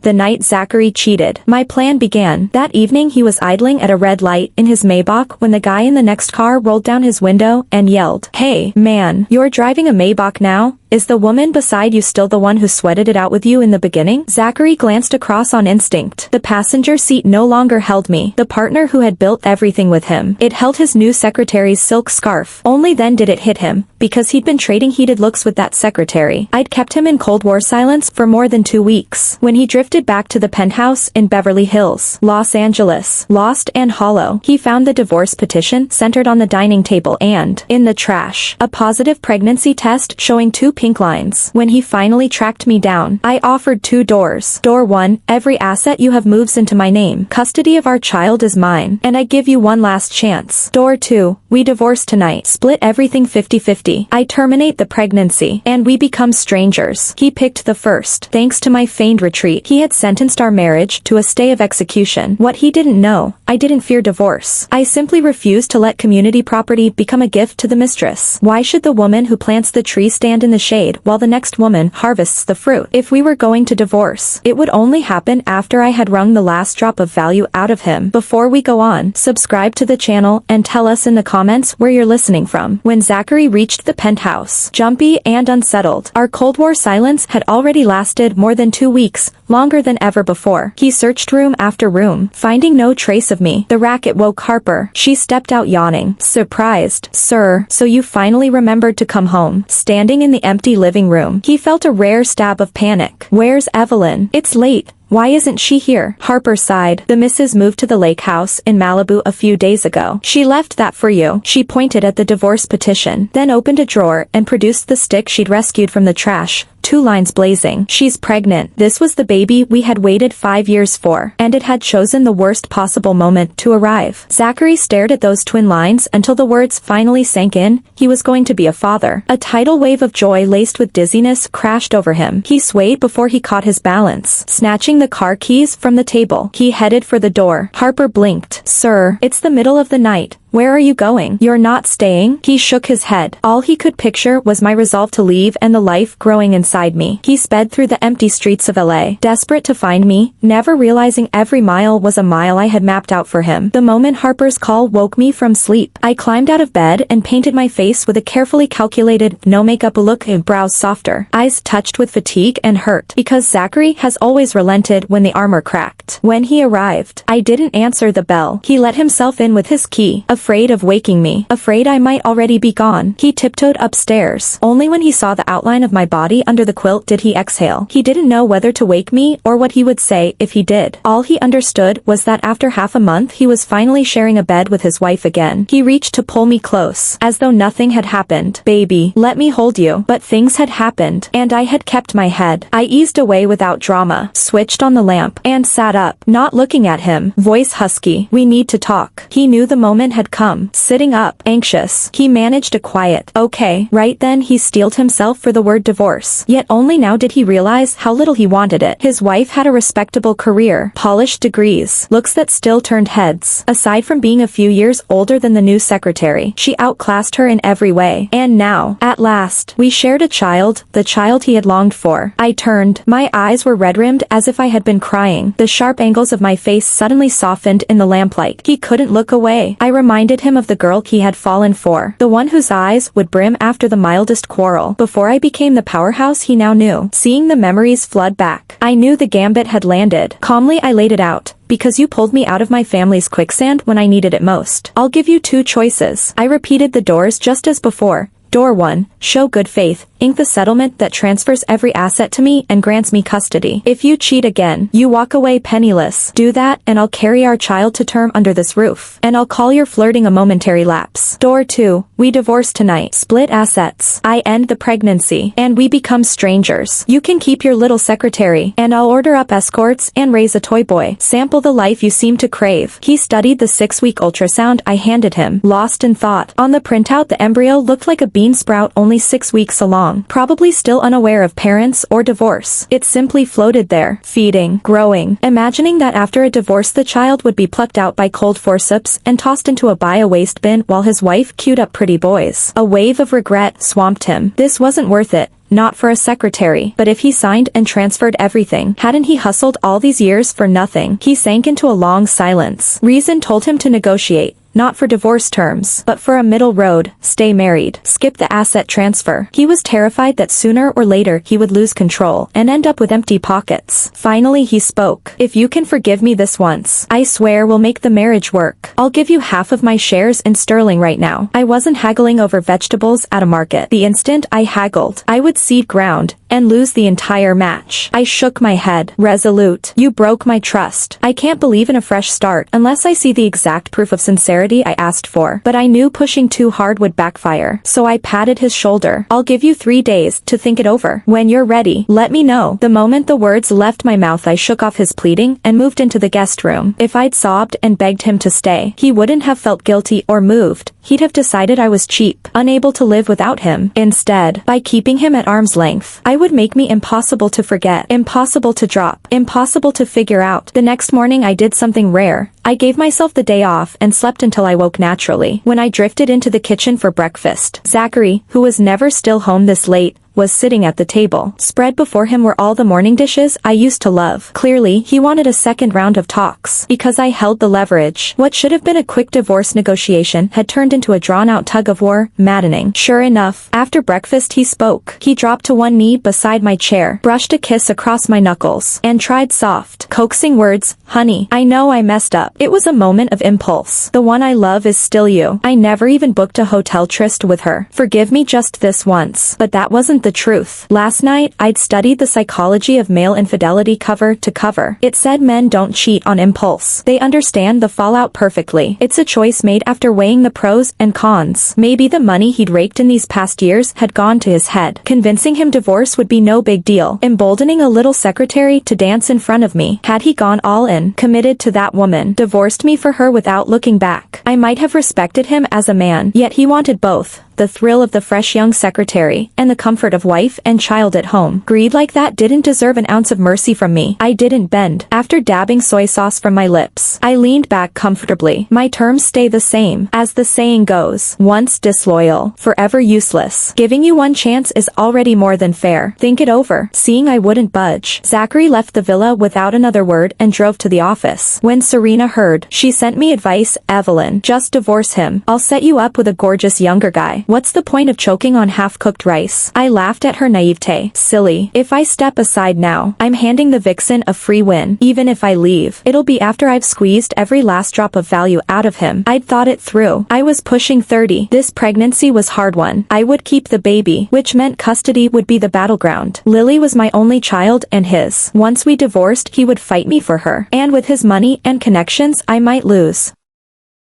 the night Zachary cheated. My plan began. That evening he was idling at a red light in his Maybach when the guy in the next car rolled down his window and yelled, "Hey, man, you're driving a Maybach now? Is the woman beside you still the one who sweated it out with you in the beginning?" Zachary glanced across on instinct. The passenger seat no longer held me, the partner who had built everything with him. It held his new secretary's silk scarf. Only then did it hit him, because he'd been trading heated looks with that secretary. I'd kept him in Cold War silence for more than 2 weeks. When he drifted back to the penthouse in Beverly Hills, Los Angeles, lost and hollow, he found the divorce petition centered on the dining table and, in the trash, a positive pregnancy test showing 2 pink lines. When he finally tracked me down, I offered 2 doors. Door 1, every asset you have moves into my name. Custody of our child is mine, and I give you one last chance. Door 2, we divorce tonight. Split everything 50-50. I terminate the pregnancy, and we become strangers. He picked the first. Thanks to my feigned retreat, he had sentenced our marriage to a stay of execution. What he didn't know, I didn't fear divorce. I simply refused to let community property become a gift to the mistress. Why should the woman who plants the tree stand in the shade while the next woman harvests the fruit? If we were going to divorce, it would only happen after I had wrung the last drop of value out of him. Before we go on, subscribe to the channel and tell us in the comments where you're listening from. When Zachary reached the penthouse, jumpy and unsettled, our Cold War silence had already lasted more than 2 weeks, longer than ever before. He searched room after room, finding no trace of me. The racket woke Harper. She stepped out yawning. Surprised. "Sir, so you finally remembered to come home." Standing in the empty living room, he felt a rare stab of panic. "Where's Evelyn? It's late. Why isn't she here?" Harper sighed. "The missus moved to the lake house in Malibu a few days ago. She left that for you." She pointed at the divorce petition, then opened a drawer and produced the stick she'd rescued from the trash. 2 lines blazing. "She's pregnant." This was the baby we had waited 5 years for, and it had chosen the worst possible moment to arrive. Zachary stared at those twin lines until the words finally sank in. He was going to be a father. A tidal wave of joy laced with dizziness crashed over him. He swayed before he caught his balance. Snatching the car keys from the table, he headed for the door. Harper blinked. "Sir, it's the middle of the night. Where are you going? You're not staying?" He shook his head. All he could picture was my resolve to leave and the life growing inside me. He sped through the empty streets of LA, desperate to find me, never realizing every mile was a mile I had mapped out for him. The moment Harper's call woke me from sleep, I climbed out of bed and painted my face with a carefully calculated, no makeup look, and brows softer, eyes touched with fatigue and hurt, because Zachary has always relented when the armor cracked. When he arrived, I didn't answer the bell. He let himself in with his key, afraid of waking me, afraid I might already be gone. He tiptoed upstairs. Only when he saw the outline of my body under the quilt did he exhale. He didn't know whether to wake me or what he would say if he did. All he understood was that after half a month he was finally sharing a bed with his wife again. He reached to pull me close, as though nothing had happened. "Baby, let me hold you." But things had happened, and I had kept my head. I eased away without drama, switched on the lamp, and sat up, not looking at him, voice husky. "We need to talk." He knew the moment had come. Sitting up, anxious, he managed a quiet, "Okay." Right then he steeled himself for the word divorce. Yet only now did he realize how little he wanted it. His wife had a respectable career, polished degrees, looks that still turned heads. Aside from being a few years older than the new secretary, she outclassed her in every way. And now, at last, we shared a child, the child he had longed for. I turned. My eyes were red-rimmed as if I had been crying. The sharp angles of my face suddenly softened in the lamplight. He couldn't look away. I reminded him of the girl he had fallen for, the one whose eyes would brim after the mildest quarrel. Before I became the powerhouse he now knew. Seeing the memories flood back, I knew the gambit had landed. Calmly I laid it out. "Because you pulled me out of my family's quicksand when I needed it most. I'll give you 2 choices." I repeated the doors just as before. Door 1, show good faith. Ink the settlement that transfers every asset to me and grants me custody. If you cheat again, you walk away penniless. Do that, and I'll carry our child to term under this roof. And I'll call your flirting a momentary lapse. Door 2, we divorce tonight. Split assets. I end the pregnancy, and we become strangers. You can keep your little secretary, and I'll order up escorts and raise a toy boy. Sample the life you seem to crave. He studied the 6-week ultrasound I handed him, lost in thought. On the printout the embryo looked like a bean sprout only 6 weeks along. Probably still unaware of parents or divorce. It simply floated there, feeding, growing, imagining that after a divorce the child would be plucked out by cold forceps and tossed into a bio-waste bin while his wife queued up pretty boys. A wave of regret swamped him. This wasn't worth it. not for a secretary. But if he signed and transferred everything, hadn't he hustled all these years for nothing? He sank into a long silence. Reason told him to negotiate. Not for divorce terms, but for a middle road, stay married, skip the asset transfer. He was terrified that sooner or later he would lose control and end up with empty pockets. Finally he spoke. If you can forgive me this once, I swear we'll make the marriage work. I'll give you half of my shares in sterling right now. I wasn't haggling over vegetables at a market. The instant I haggled, I would cede ground and lose the entire match. I shook my head. Resolute. You broke my trust. I can't believe in a fresh start unless I see the exact proof of sincerity I asked for, but I knew pushing too hard would backfire, so I patted his shoulder. I'll give you 3 days to think it over. When you're ready, let me know. The moment the words left my mouth, I shook off his pleading and moved into the guest room. If I'd sobbed and begged him to stay, he wouldn't have felt guilty or moved. He'd have decided I was cheap, unable to live without him. Instead, by keeping him at arm's length, I would make me impossible to forget, impossible to drop, impossible to figure out. The next morning I did something rare. I gave myself the day off and slept until I woke naturally. When I drifted into the kitchen for breakfast, Zachary, who was never still home this late, was sitting at the table. Spread before him were all the morning dishes I used to love. Clearly, he wanted a second round of talks, because I held the leverage. What should have been a quick divorce negotiation had turned into a drawn-out tug-of-war, maddening. Sure enough, after breakfast he spoke. He dropped to one knee beside my chair, brushed a kiss across my knuckles, and tried soft, coaxing words. Honey, I know I messed up. It was a moment of impulse. The one I love is still you. I never even booked a hotel tryst with her. Forgive me just this once. But that wasn't the truth. Last night, I'd studied the psychology of male infidelity cover to cover. It said men don't cheat on impulse. They understand the fallout perfectly. It's a choice made after weighing the pros and cons. Maybe the money he'd raked in these past years had gone to his head. Convincing him divorce would be no big deal. Emboldening a little secretary to dance in front of me. Had he gone all in, committed to that woman, divorced me for her without looking back, I might have respected him as a man. Yet he wanted both. The thrill of the fresh young secretary, and the comfort of wife and child at home. Greed like that didn't deserve an ounce of mercy from me. I didn't bend. After dabbing soy sauce from my lips, I leaned back comfortably. My terms stay the same. As the saying goes, once disloyal, forever useless. Giving you one chance is already more than fair. Think it over. Seeing I wouldn't budge, Zachary left the villa without another word and drove to the office. When Serena heard, she sent me advice. Evelyn, just divorce him. I'll set you up with a gorgeous younger guy. What's the point of choking on half-cooked rice? I laughed at her naivete. Silly. If I step aside now, I'm handing the vixen a free win. Even if I leave, it'll be after I've squeezed every last drop of value out of him. I'd thought it through. I was pushing 30. This pregnancy was hard one. I would keep the baby, which meant custody would be the battleground. Lily was my only child and his. Once we divorced, he would fight me for her. And with his money and connections, I might lose.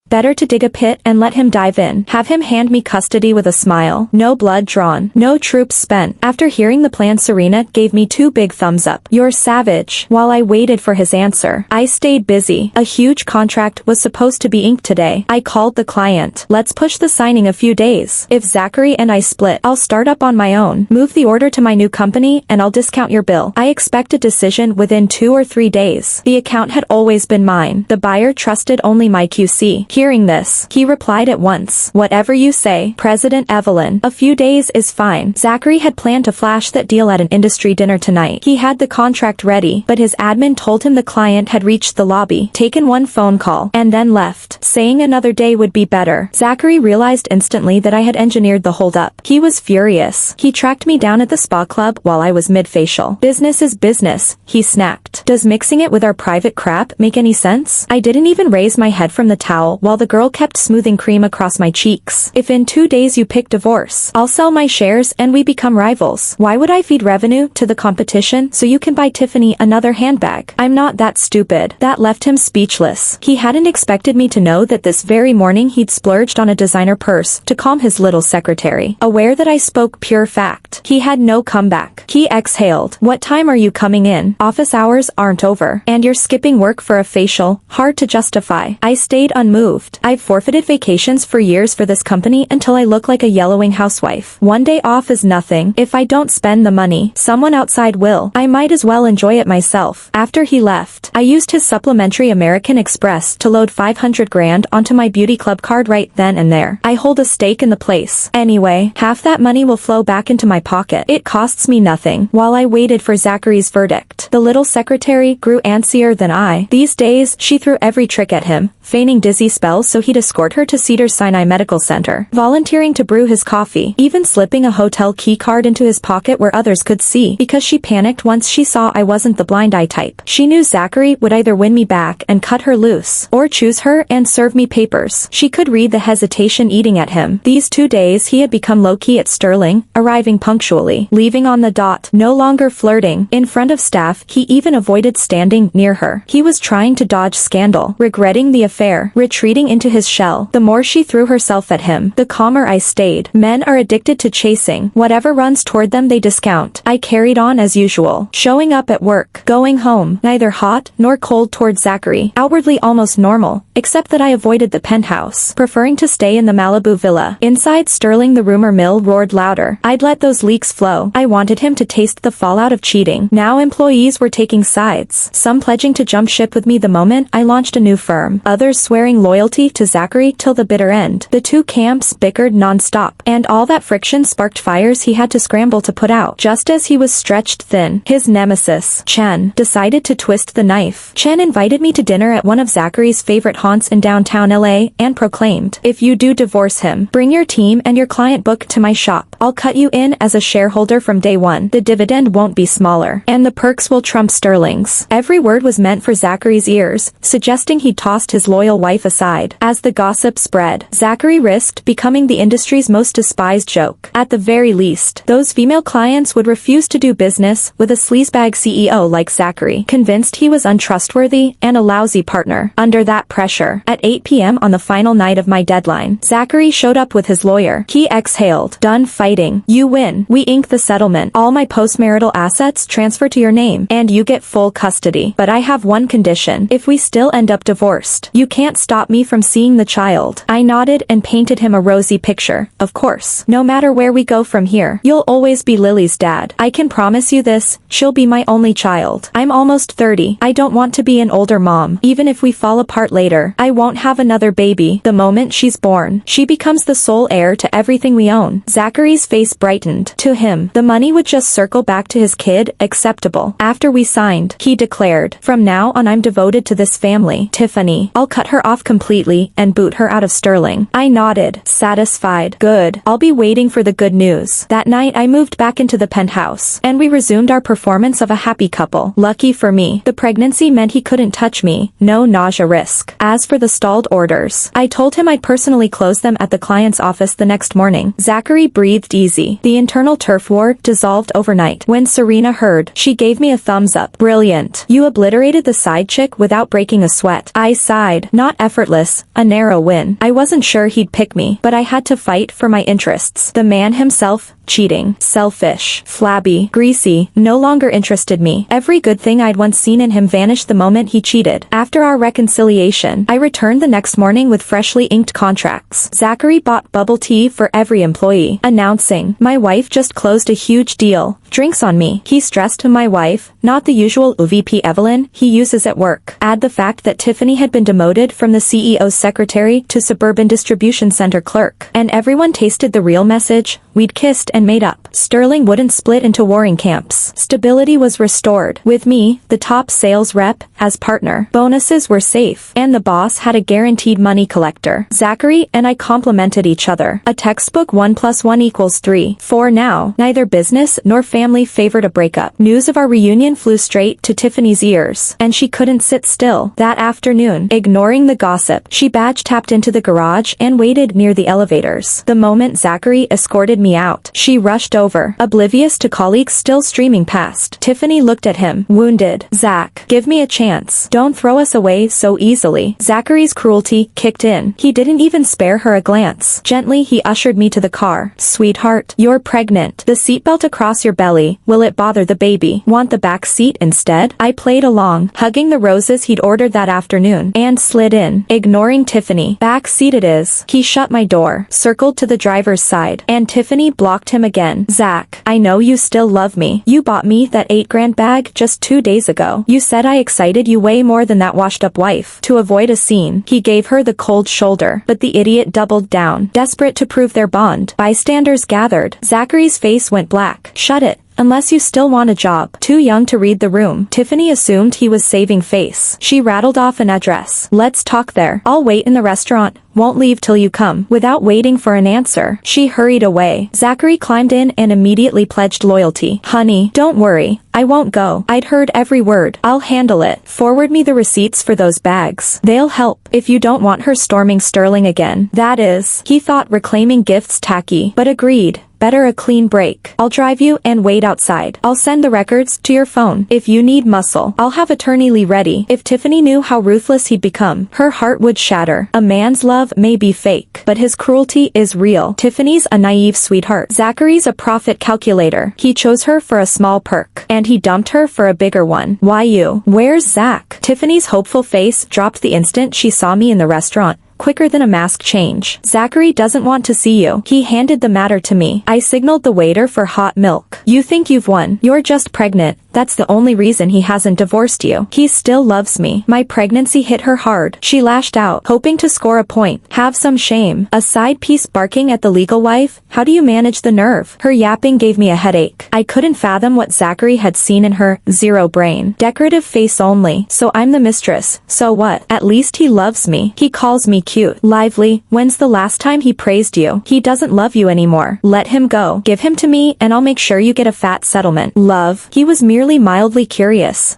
Better to dig a pit and let him dive in. Have him hand me custody with a smile. No blood drawn. No troops spent. After hearing the plan, Serena gave me 2 big thumbs up. You're savage. While I waited for his answer, I stayed busy. A huge contract was supposed to be inked today. I called the client. Let's push the signing a few days. If Zachary and I split, I'll start up on my own. Move the order to my new company and I'll discount your bill. I expect a decision within 2 or 3 days. The account had always been mine. The buyer trusted only my QC. Hearing this, he replied at once. Whatever you say, President Evelyn. A few days is fine. Zachary had planned to flash that deal at an industry dinner tonight. He had the contract ready, but his admin told him the client had reached the lobby, taken one phone call, and then left, saying another day would be better. Zachary realized instantly that I had engineered the holdup. He was furious. He tracked me down at the spa club while I was mid-facial. Business is business, he snapped. Does mixing it with our private crap make any sense? I didn't even raise my head from the towel while the girl kept smoothing cream across my cheeks. If in 2 days you pick divorce, I'll sell my shares and we become rivals. Why would I feed revenue to the competition so you can buy Tiffany another handbag? I'm not that stupid. That left him speechless. He hadn't expected me to know that this very morning he'd splurged on a designer purse to calm his little secretary. Aware that I spoke pure fact, he had no comeback. He exhaled. What time are you coming in? Office hours aren't over. And you're skipping work for a facial? Hard to justify. I stayed unmoved. moved. I've forfeited vacations for years for this company until I look like a yellowing housewife. One day off is nothing. If I don't spend the money, someone outside will. I might as well enjoy it myself. After he left, I used his supplementary American Express to load 500 grand onto my beauty club card right then and there. I hold a stake in the place. Anyway, half that money will flow back into my pocket. It costs me nothing. While I waited for Zachary's verdict, the little secretary grew antsier than I. These days, she threw every trick at him, feigning dizzy spells so he'd escort her to Cedars-Sinai Medical Center, volunteering to brew his coffee, even slipping a hotel key card into his pocket where others could see, because she panicked once she saw I wasn't the blind eye type. She knew Zachary would either win me back and cut her loose, or choose her and serve me papers. She could read the hesitation eating at him. These 2 days he had become low-key at Sterling, arriving punctually, leaving on the dot, no longer flirting. In front of staff, he even avoided standing near her. He was trying to dodge scandal, regretting the affair, retreating into his shell. The more she threw herself at him, the calmer I stayed. Men are addicted to chasing. Whatever runs toward them they discount. I carried on as usual, showing up at work, going home, neither hot nor cold toward Zachary, outwardly almost normal, except that I avoided the penthouse, preferring to stay in the Malibu villa. Inside Sterling the rumor mill roared louder. I'd let those leaks flow. I wanted him to taste the fallout of cheating. Now employees were taking sides, some pledging to jump ship with me the moment I launched a new firm, others swearing loyalty to Zachary till the bitter end. The two camps bickered non-stop, and all that friction sparked fires he had to scramble to put out. Just as he was stretched thin, his nemesis, Chen, decided to twist the knife. Chen invited me to dinner at one of Zachary's favorite haunts in downtown LA and proclaimed, "If you do divorce him, bring your team and your client book to my shop. I'll cut you in as a shareholder from day one. The dividend won't be smaller, and the perks will trump Sterling's." Every word was meant for Zachary's ears, suggesting he'd tossed his loyal wife aside. As the gossip spread, Zachary risked becoming the industry's most despised joke. At the very least, those female clients would refuse to do business with a sleazebag CEO like Zachary, convinced he was untrustworthy and a lousy partner. Under that pressure, at 8 p.m. on the final night of my deadline, Zachary showed up with his lawyer. He exhaled, "Done fighting. You win. We ink the settlement. All my postmarital assets transfer to your name, and you get full custody. But I have one condition. If we still end up divorced, you can't stop me from seeing the child." I nodded and painted him a rosy picture. "Of course. No matter where we go from here, you'll always be Lily's dad. I can promise you this, she'll be my only child. I'm almost 30. I don't want to be an older mom. Even if we fall apart later, I won't have another baby. The moment she's born, she becomes the sole heir to everything we own." Zachary's face brightened. To him, the money would just circle back to his kid. Acceptable. After we signed, he declared, "From now on I'm devoted to this family. Tiffany, I'll cut her off completely and boot her out of Sterling." I nodded, satisfied. "Good. I'll be waiting for the good news." That night I moved back into the penthouse, and we resumed our performance of a happy couple. Lucky for me, the pregnancy meant he couldn't touch me. No nausea risk. As for the stalled orders, I told him I'd personally close them at the client's office the next morning. Zachary breathed easy. The internal turf war dissolved overnight. When Serena heard, she gave me a thumbs up. "Brilliant. You obliterated the side chick without breaking a sweat." I sighed. Not effortless, a narrow win. I wasn't sure he'd pick me, but I had to fight for my interests. The man himself, cheating, selfish, flabby, greasy, no longer interested me. Every good thing I'd once seen in him vanished the moment he cheated. After our reconciliation, I returned the next morning with freshly inked contracts. Zachary bought bubble tea for every employee, announcing, "My wife just closed a huge deal. Drinks on me." He stressed to my wife, not the usual VP Evelyn he uses at work. Add the fact that Tiffany had been demoted from the CEO's secretary to suburban distribution center clerk, and everyone tasted the real message. We'd kissed and made up. Sterling wouldn't split into warring camps. Stability was restored. With me, the top sales rep, as partner. Bonuses were safe, and the boss had a guaranteed money collector. Zachary and I complemented each other. A textbook 1 + 1 = 3. For now, neither business nor family favored a breakup. News of our reunion flew straight to Tiffany's ears, and she couldn't sit still. That afternoon, ignoring the gossip, she badge tapped into the garage and waited near the elevators. The moment Zachary escorted me me out. She rushed over, oblivious to colleagues still streaming past. Tiffany looked at him, wounded. Zach, give me a chance. Don't throw us away so easily. Zachary's cruelty kicked in. He didn't even spare her a glance. Gently, he ushered me to the car. Sweetheart, you're pregnant. The seatbelt across your belly. Will it bother the baby? Want the back seat instead? I played along, hugging the roses he'd ordered that afternoon, and slid in, ignoring Tiffany. Back seat it is. He shut my door, circled to the driver's side, and Tiffany blocked him again. Zach, I know you still love me. You bought me that 8 grand bag just 2 days ago. You said I excited you way more than that washed-up wife. To avoid a scene, he gave her the cold shoulder, but the idiot doubled down, desperate to prove their bond. Bystanders gathered. Zachary's face went black. Shut it. Unless you still want a job. Too young to read the room. Tiffany assumed he was saving face. She rattled off an address. Let's talk there. I'll wait in the restaurant. Won't leave till you come. Without waiting for an answer, she hurried away. Zachary climbed in and immediately pledged loyalty. Honey, don't worry. I won't go. I'd heard every word. I'll handle it. Forward me the receipts for those bags. They'll help. If you don't want her storming Sterling again. That is. He thought reclaiming gifts tacky, but agreed. Better a clean break. I'll drive you and wait outside. I'll send the records to your phone. If you need muscle, I'll have Attorney Lee ready. If Tiffany knew how ruthless he'd become, her heart would shatter. A man's love may be fake, but his cruelty is real. Tiffany's a naive sweetheart. Zachary's a profit calculator. He chose her for a small perk, and he dumped her for a bigger one. Why you? Where's Zach? Tiffany's hopeful face dropped the instant she saw me in the restaurant. Quicker than a mask change. Zachary doesn't want to see you. He handed the matter to me. I signaled the waiter for hot milk. You think you've won. You're just pregnant. That's the only reason he hasn't divorced you. He still loves me. My pregnancy hit her hard. She lashed out, hoping to score a point. Have some shame. A side piece barking at the legal wife? How do you manage the nerve? Her yapping gave me a headache. I couldn't fathom what Zachary had seen in her. Zero brain. Decorative face only. So I'm the mistress. So what? At least he loves me. He calls me cute. Lively. When's the last time he praised you? He doesn't love you anymore. Let him go. Give him to me and I'll make sure you get a fat settlement. Love. He was merely mildly curious.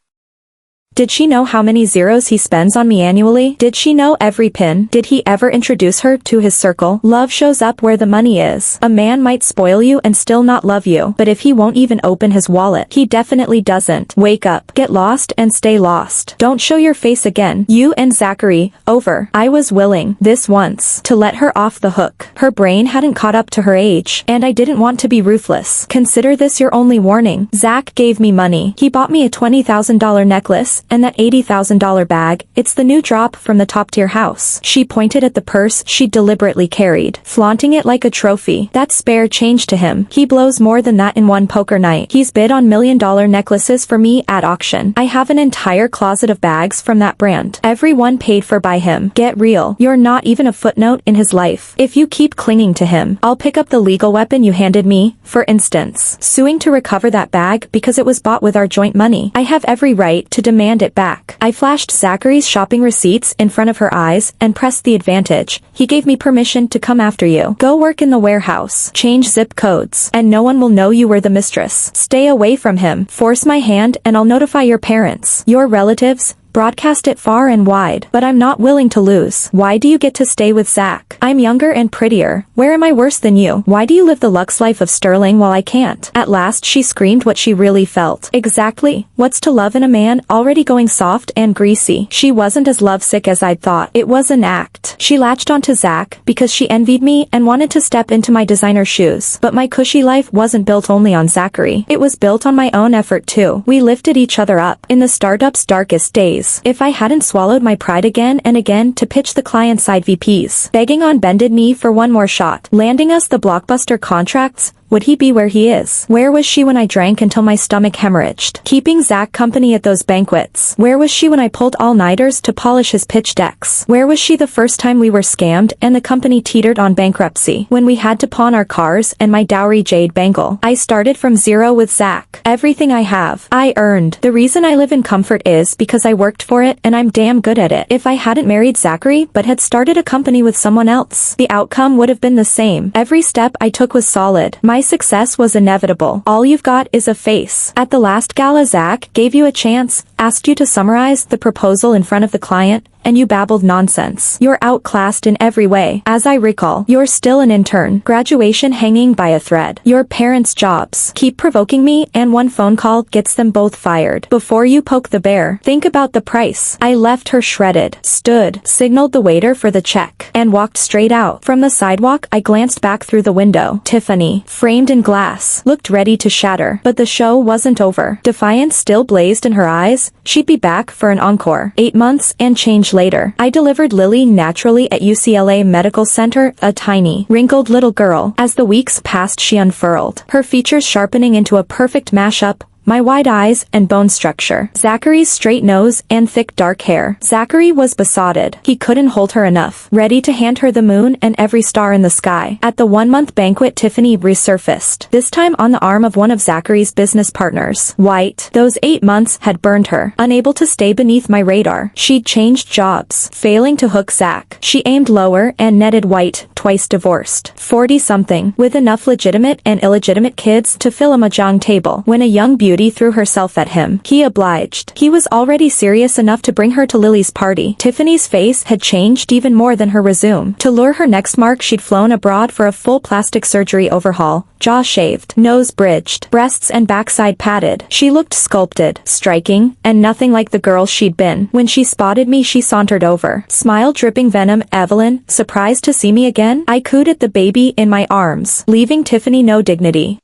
Did she know how many zeros he spends on me annually? Did she know every pin? Did he ever introduce her to his circle? Love shows up where the money is. A man might spoil you and still not love you, but if he won't even open his wallet, he definitely doesn't. Wake up, get lost and stay lost. Don't show your face again. You and Zachary, over. I was willing, this once, to let her off the hook. Her brain hadn't caught up to her age, and I didn't want to be ruthless. Consider this your only warning. Zach gave me money. He bought me a $20,000 necklace, and that $80,000 bag. It's the new drop from the top-tier house. She pointed at the purse she deliberately carried, flaunting it like a trophy. That's spare change to him. He blows more than that in one poker night. He's bid on $1 million necklaces for me at auction. I have an entire closet of bags from that brand. Every one paid for by him. Get real. You're not even a footnote in his life. If you keep clinging to him, I'll pick up the legal weapon you handed me, for instance, suing to recover that bag because it was bought with our joint money. I have every right to demand it back. I flashed Zachary's shopping receipts in front of her eyes and pressed the advantage. He gave me permission to come after you. Go work in the warehouse. Change zip codes. And no one will know you were the mistress. Stay away from him. Force my hand and I'll notify your parents. Your relatives. Broadcast it far and wide, but I'm not willing to lose. Why do you get to stay with Zach? I'm younger and prettier. Where am I worse than you? Why do you live the luxe life of Sterling while I can't? At last she screamed what she really felt. Exactly. What's to love in a man already going soft and greasy? She wasn't as lovesick as I'd thought. It was an act. She latched onto Zach because she envied me and wanted to step into my designer shoes. But my cushy life wasn't built only on Zachary. It was built on my own effort too. We lifted each other up in the startup's darkest days. If I hadn't swallowed my pride again and again to pitch the client-side VPs, begging on bended knee for one more shot, landing us the blockbuster contracts, would he be where he is? Where was she when I drank until my stomach hemorrhaged? Keeping Zach company at those banquets. Where was she when I pulled all-nighters to polish his pitch decks? Where was she the first time we were scammed and the company teetered on bankruptcy? When we had to pawn our cars and my dowry jade bangle? I started from zero with Zach. Everything I have, I earned. The reason I live in comfort is because I worked for it and I'm damn good at it. If I hadn't married Zachary but had started a company with someone else, the outcome would have been the same. Every step I took was solid. My success was inevitable. All you've got is a face. At the last gala Zach gave you a chance, asked you to summarize the proposal in front of the client, and you babbled nonsense. You're outclassed in every way. As I recall, you're still an intern. Graduation hanging by a thread. Your parents' jobs. Keep provoking me and one phone call gets them both fired. Before you poke the bear, think about the price. I left her shredded, stood, signaled the waiter for the check, and walked straight out. From the sidewalk, I glanced back through the window. Tiffany, framed in glass, looked ready to shatter. But the show wasn't over. Defiance still blazed in her eyes. She'd be back for an encore. 8 months and change later. I delivered Lily naturally at UCLA Medical Center, a tiny, wrinkled little girl. As the weeks passed, she unfurled, her features sharpening into a perfect mashup. My wide eyes and bone structure. Zachary's straight nose and thick dark hair. Zachary was besotted. He couldn't hold her enough. Ready to hand her the moon and every star in the sky. At the 1-month banquet, Tiffany resurfaced. This time on the arm of one of Zachary's business partners. White. Those 8 months had burned her. Unable to stay beneath my radar. She'd changed jobs. Failing to hook Zach. She aimed lower and netted White, twice divorced. 40-something. With enough legitimate and illegitimate kids to fill a mahjong table. When a young beauty threw herself at him, he obliged. He was already serious enough to bring her to Lily's party. Tiffany's face had changed even more than her resume. To lure her next mark, she'd flown abroad for a full plastic surgery overhaul. Jaw shaved, nose bridged, breasts and backside padded. She looked sculpted, striking, and nothing like the girl she'd been. When she spotted me, she sauntered over. Smile dripping venom. Evelyn, surprised to see me again? I cooed at the baby in my arms, leaving Tiffany no dignity.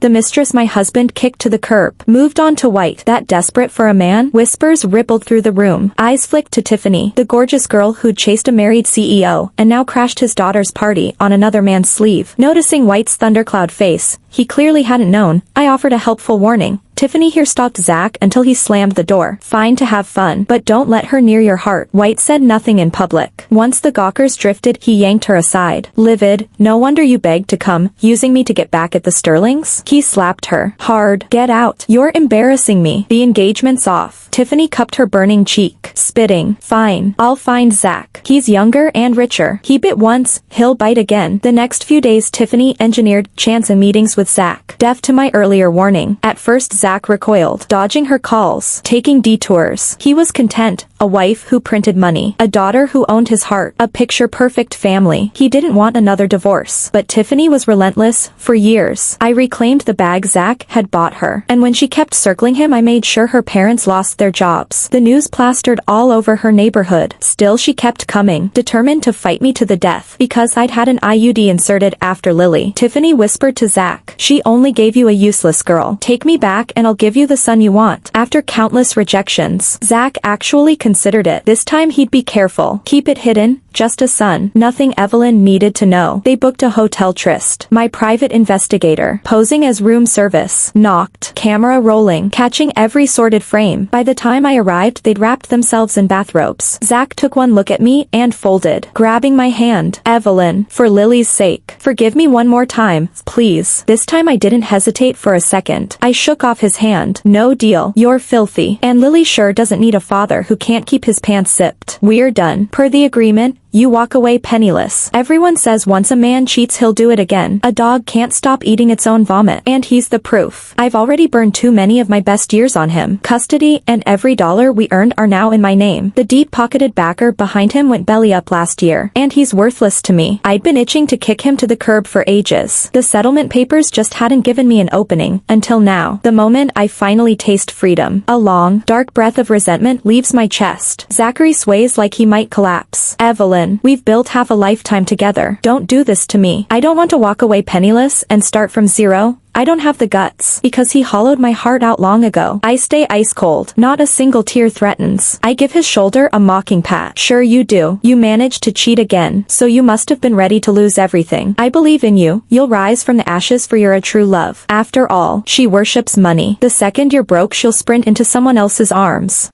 The mistress my husband kicked to the curb, moved on to White, that desperate for a man. Whispers rippled through the room. Eyes flicked to Tiffany, the gorgeous girl who'd chased a married CEO, and now crashed his daughter's party on another man's sleeve. Noticing White's thundercloud face, he clearly hadn't known, I offered a helpful warning. Tiffany here stopped Zach until he slammed the door. Fine to have fun, but don't let her near your heart. White said nothing in public. Once the gawkers drifted, he yanked her aside. Livid, no wonder you begged to come, using me to get back at the Sterlings? He slapped her. Hard. Get out. You're embarrassing me. The engagement's off. Tiffany cupped her burning cheek, spitting. Fine. I'll find Zach. He's younger and richer. He bit once, he'll bite again. The next few days Tiffany engineered chance meetings with Zach. Deaf to my earlier warning. At first Zach recoiled, dodging her calls, taking detours. He was content. A wife who printed money. A daughter who owned his heart. A picture-perfect family. He didn't want another divorce. But Tiffany was relentless. For years, I reclaimed the bag Zach had bought her. And when she kept circling him, I made sure her parents lost their jobs. The news plastered all over her neighborhood. Still she kept coming, determined to fight me to the death. Because I'd had an IUD inserted after Lily. Tiffany whispered to Zach, she only gave you a useless girl. Take me back and I'll give you the son you want. After countless rejections, Zach actually considered it. This time he'd be careful. Keep it hidden. Just a son. Nothing Evelyn needed to know. They booked a hotel tryst. My private investigator, posing as room service, knocked, camera rolling, catching every sordid frame. By the time I arrived, they'd wrapped themselves in bathrobes. Zach took one look at me and folded, grabbing my hand. Evelyn, for Lily's sake, forgive me one more time, please. This time I didn't hesitate for a second. I shook off his hand. No deal. You're filthy. And Lily sure doesn't need a father who can't keep his pants zipped. We're done. Per the agreement, you walk away penniless. Everyone says once a man cheats he'll do it again. A dog can't stop eating its own vomit. And he's the proof. I've already burned too many of my best years on him. Custody and every dollar we earned are now in my name. The deep-pocketed backer behind him went belly up last year. And he's worthless to me. I'd been itching to kick him to the curb for ages. The settlement papers just hadn't given me an opening, until now. The moment I finally taste freedom. A long, dark breath of resentment leaves my chest. Zachary sways like he might collapse. Evelyn, we've built half a lifetime together. Don't do this to me. I don't want to walk away penniless and start from zero. I don't have the guts, because he hollowed my heart out long ago. I stay ice cold. Not a single tear threatens. I give his shoulder a mocking pat. Sure you do. You managed to cheat again, so you must have been ready to lose everything. I believe in you. You'll rise from the ashes for you're a true love. After all, she worships money. The second you're broke, she'll sprint into someone else's arms.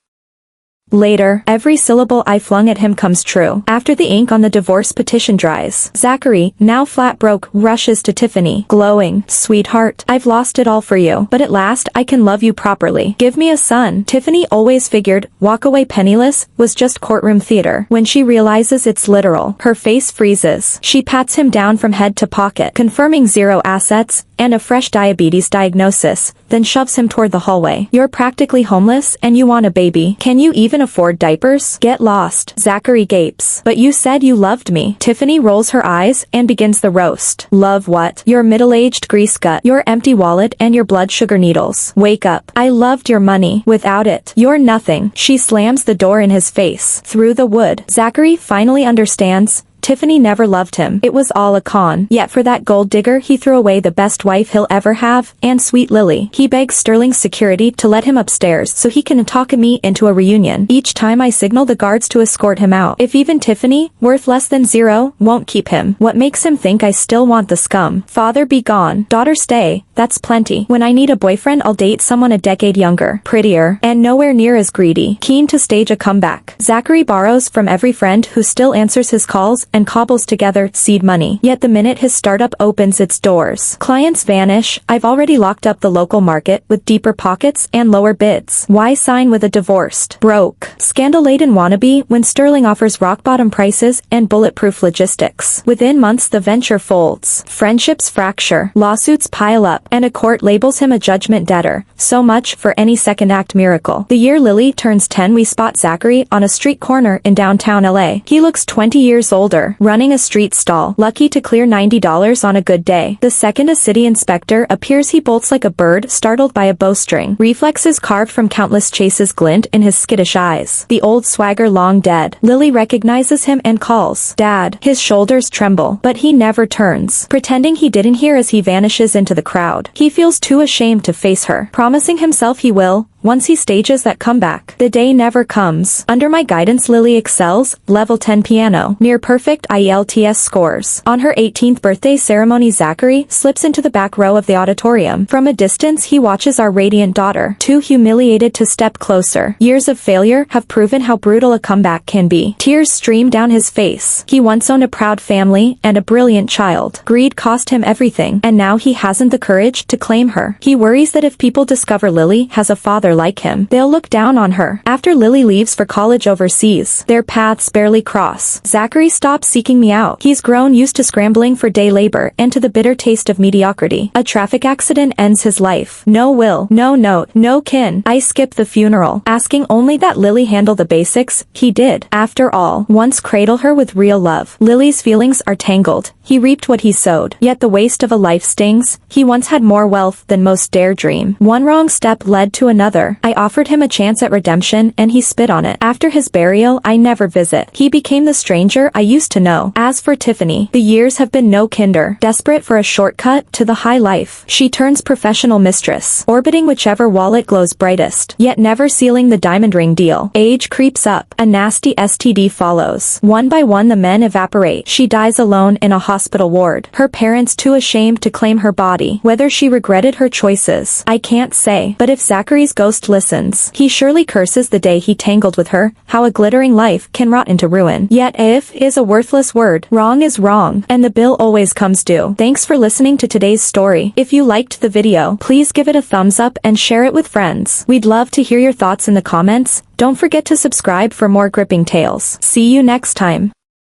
Later, every syllable I flung at him comes true. After the ink on the divorce petition dries, Zachary, now flat broke, rushes to Tiffany, glowing. Sweetheart, I've lost it all for you, but at last I can love you properly. Give me a son. Tiffany always figured, walk away penniless, was just courtroom theater. When she realizes it's literal, her face freezes. She pats him down from head to pocket, confirming 0 assets, and a fresh diabetes diagnosis. then shoves him toward the hallway. You're practically homeless and you want a baby. Can you even afford diapers? Get lost. Zachary gapes. But you said you loved me. Tiffany rolls her eyes and begins the roast. Love what? Your middle-aged grease gut, your empty wallet and your blood sugar needles. Wake up. I loved your money. Without it, you're nothing. She slams the door in his face. Through the wood. Zachary finally understands. Tiffany never loved him. It was all a con. Yet for that gold digger he threw away the best wife he'll ever have, and sweet Lily. He begs Sterling's security to let him upstairs so he can talk me into a reunion. Each time I signal the guards to escort him out. If even Tiffany, worth less than zero, won't keep him. What makes him think I still want the scum? Father be gone. Daughter stay. That's plenty. When I need a boyfriend I'll date someone a decade younger, prettier, and nowhere near as greedy. Keen to stage a comeback. Zachary borrows from every friend who still answers his calls and cobbles together seed money. Yet the minute his startup opens its doors, clients vanish. I've already locked up the local market with deeper pockets and lower bids. Why sign with a divorced, broke, scandal-laden wannabe when Sterling offers rock-bottom prices and bulletproof logistics? Within months the venture folds. Friendships fracture, lawsuits pile up, and a court labels him a judgment debtor. So much for any second-act miracle. The year Lily turns 10 we spot Zachary on a street corner in downtown LA. He looks 20 years older, running a street stall, lucky to clear $90 on a good day. The second a city inspector appears he bolts like a bird startled by a bowstring. Reflexes carved from countless chases glint in his skittish eyes. The old swagger long dead. Lily recognizes him and calls, "Dad." His shoulders tremble, but he never turns, pretending he didn't hear as he vanishes into the crowd. He feels too ashamed to face her, promising himself he will. Once he stages that comeback, the day never comes. Under my guidance Lily excels, level 10 piano, near perfect IELTS scores. On her 18th birthday ceremony Zachary slips into the back row of the auditorium. From a distance he watches our radiant daughter, too humiliated to step closer. Years of failure have proven how brutal a comeback can be. Tears stream down his face. He once owned a proud family and a brilliant child. Greed cost him everything, and now he hasn't the courage to claim her. He worries that if people discover Lily has a father like him, they'll look down on her. After Lily leaves for college overseas, their paths barely cross. Zachary stops seeking me out. He's grown used to scrambling for day labor and to the bitter taste of mediocrity. A traffic accident ends his life. No will, no note, no kin. I skip the funeral, asking only that Lily handle the basics. He did. After all, once cradle her with real love. Lily's feelings are tangled. He reaped what he sowed. Yet the waste of a life stings. He once had more wealth than most dare dream. One wrong step led to another. I offered him a chance at redemption and he spit on it. After his burial I never visit. He became the stranger I used to know. As for Tiffany, the years have been no kinder. Desperate for a shortcut to the high life, she turns professional mistress, orbiting whichever wallet glows brightest, yet never sealing the diamond ring deal. Age creeps up. A nasty STD follows. One by one the men evaporate. She dies alone in a hospital ward. Her parents too ashamed to claim her body. Whether she regretted her choices, I can't say. But if Zachary's ghost listens, he surely curses the day he tangled with her. How a glittering life can rot into ruin. Yet if is a worthless word. Wrong is wrong, and the bill always comes due. Thanks for listening to today's story. If you liked the video, please give it a thumbs up and share it with friends. We'd love to hear your thoughts in the comments. Don't forget to subscribe for more gripping tales. See you next time.